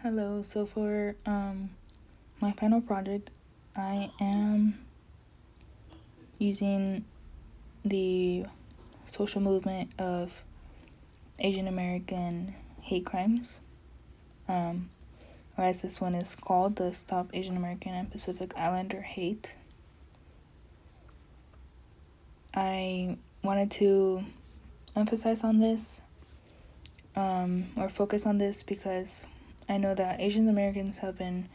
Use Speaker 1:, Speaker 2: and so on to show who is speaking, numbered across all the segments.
Speaker 1: Hello, so for my final project, I am using the social movement of Asian American hate crimes, or as this one is called, the Stop Asian American and Pacific Islander Hate. I wanted to emphasize on this, or focus on this, because I know that Asian Americans have been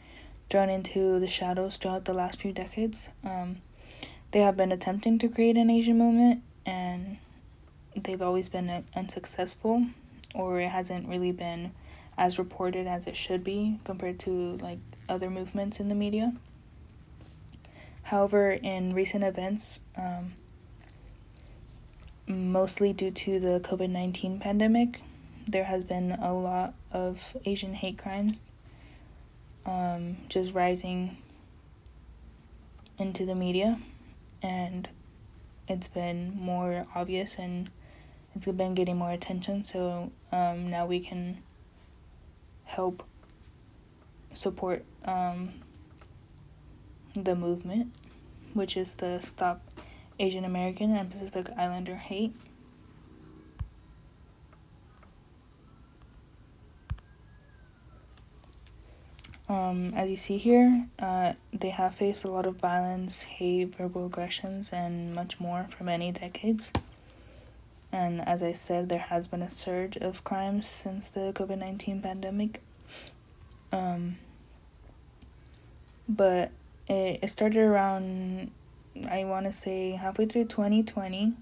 Speaker 1: thrown into the shadows throughout the last few decades. They have been attempting to create an Asian movement, and they've always been unsuccessful, or it hasn't really been as reported as it should be compared to like other movements in the media. However, in recent events, mostly due to the COVID-19 pandemic, there has been a lot of Asian hate crimes just rising into the media, and it's been more obvious and it's been getting more attention. So now we can help support the movement, which is the Stop Asian American and Pacific Islander Hate. As you see here, they have faced a lot of violence, hate, verbal aggressions, and much more for many decades. And as I said, there has been a surge of crimes since the COVID-19 pandemic. But it started around, I want to say, halfway through 2020,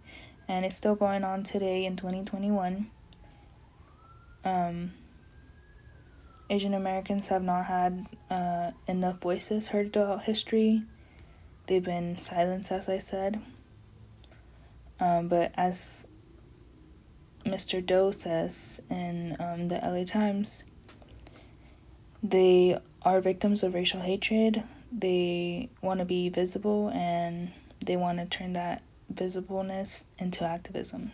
Speaker 1: and it's still going on today in 2021. Asian Americans have not had enough voices heard throughout history. They've been silenced, as I said. But as Mr. Doe says in the LA Times, they are victims of racial hatred. They want to be visible, and they want to turn that visibleness into activism.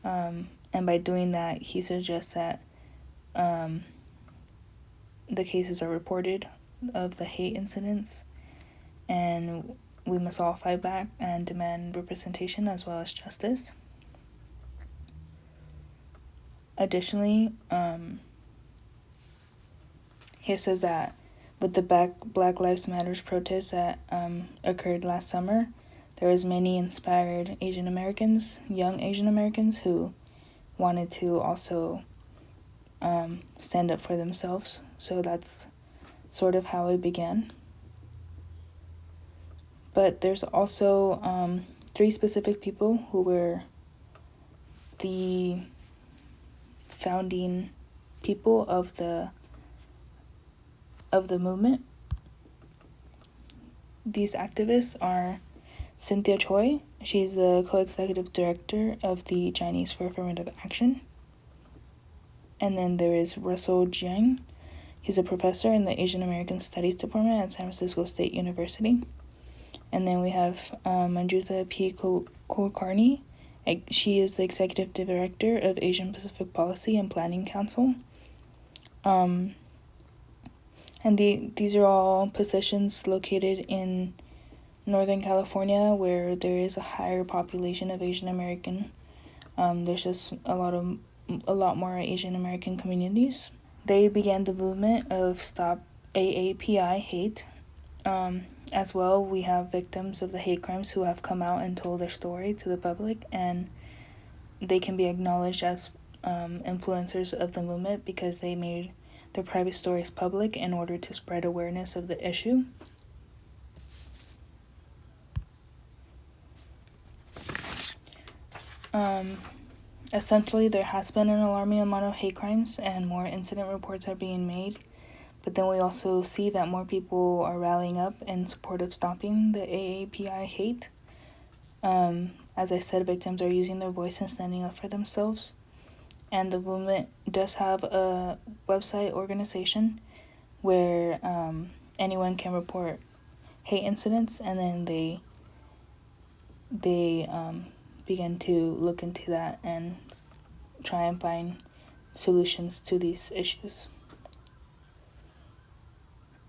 Speaker 1: And by doing that, he suggests that the cases are reported of the hate incidents, and we must all fight back and demand representation as well as justice. Additionally, he says that with the Black Lives Matter protests that occurred last summer, there was many inspired Asian Americans, young Asian Americans, who wanted to also stand up for themselves. So that's sort of how it began. But there's also 3 specific people who were the founding people of the movement. These activists are Cynthia Choi. She's the co-executive director of the Chinese for Affirmative Action. And then there is Russell Jiang. He's a professor in the Asian American Studies Department at San Francisco State University. And then we have Manjusa P. Kulkarni. She is the executive director of Asian Pacific Policy and Planning Council. And these are all positions located in Northern California, where there is a higher population of Asian American. There's just a lot more Asian American communities. They began the movement of Stop AAPI Hate. As well, we have victims of the hate crimes who have come out and told their story to the public, and they can be acknowledged as influencers of the movement because they made their private stories public in order to spread awareness of the issue. Essentially, there has been an alarming amount of hate crimes, and more incident reports are being made. But then we also see that more people are rallying up in support of stopping the AAPI hate. As I said, victims are using their voice and standing up for themselves. And the movement does have a website organization where anyone can report hate incidents, and then they begin to look into that and try and find solutions to these issues.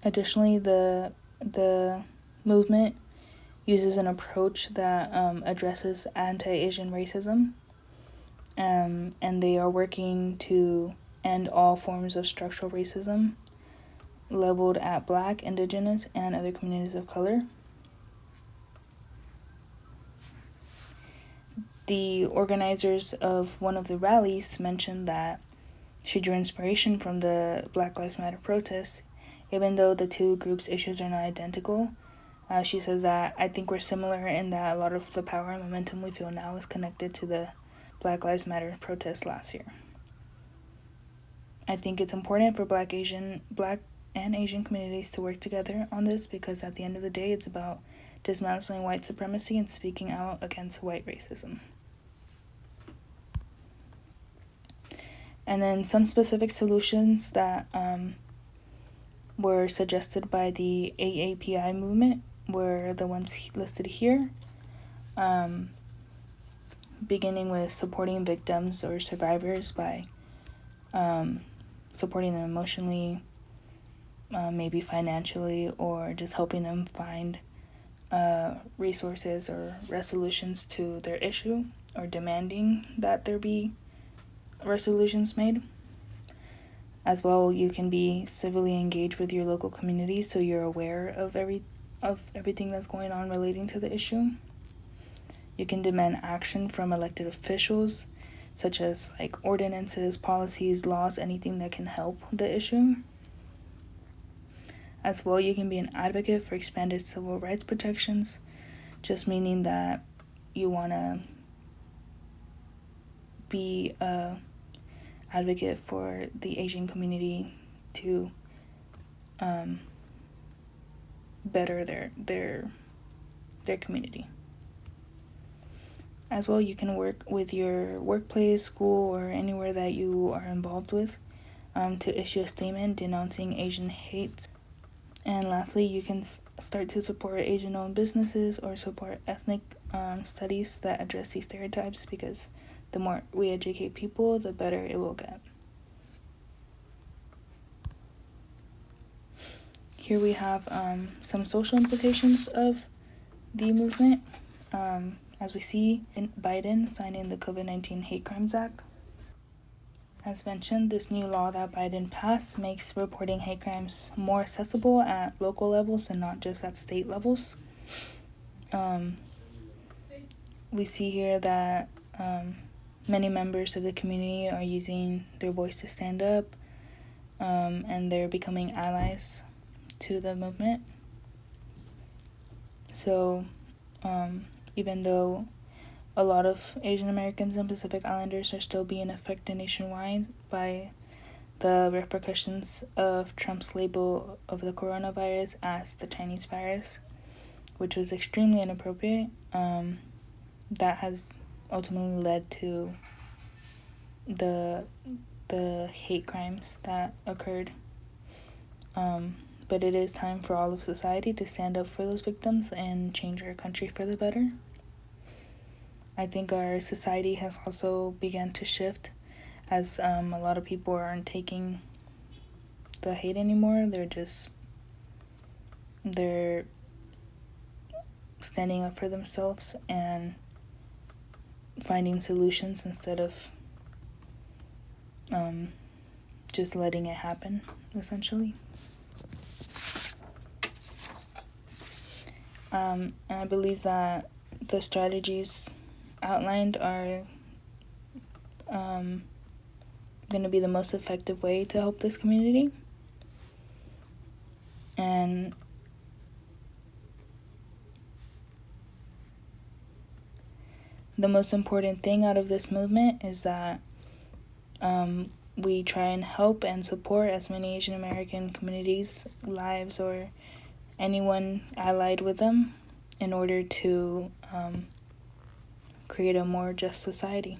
Speaker 1: Additionally, the movement uses an approach that addresses anti-Asian racism, and they are working to end all forms of structural racism leveled at Black, Indigenous, and other communities of color. The organizers of one of the rallies mentioned that she drew inspiration from the Black Lives Matter protests, even though the two groups' issues are not identical. She says that, I think we're similar in that a lot of the power and momentum we feel now is connected to the Black Lives Matter protests last year. I think it's important for Black and Asian communities to work together on this, because at the end of the day, it's about dismantling white supremacy and speaking out against white racism. And then some specific solutions that were suggested by the AAPI movement were the ones listed here, beginning with supporting victims or survivors by supporting them emotionally, maybe financially, or just helping them find resources or resolutions to their issue, or demanding that there be resolutions made. As well, you can be civilly engaged with your local community so you're aware of everything that's going on relating to the issue. You can demand action from elected officials, such as like ordinances, policies, laws, anything that can help the issue. As well, you can be an advocate for expanded civil rights protections, just meaning that you want to be a advocate for the Asian community to better their community. As well, you can work with your workplace, school, or anywhere that you are involved with to issue a statement denouncing Asian hate. And lastly, you can start to support Asian-owned businesses or support ethnic studies that address these stereotypes, because the more we educate people, the better it will get. Here we have some social implications of the movement. As we see, Biden signing the COVID-19 Hate Crimes Act. As mentioned, this new law that Biden passed makes reporting hate crimes more accessible at local levels and not just at state levels. We see here that many members of the community are using their voice to stand up, and they're becoming allies to the movement. So even though a lot of Asian Americans and Pacific Islanders are still being affected nationwide by the repercussions of Trump's label of the coronavirus as the Chinese virus, which was extremely inappropriate, that has ultimately led to the hate crimes that occurred. But it is time for all of society to stand up for those victims and change our country for the better. I think our society has also begun to shift, as a lot of people aren't taking the hate anymore. They're standing up for themselves and finding solutions instead of just letting it happen, essentially. And I believe that the strategies outlined are going to be the most effective way to help this community. And the most important thing out of this movement is that we try and help and support as many Asian American communities' lives or anyone allied with them in order to create a more just society.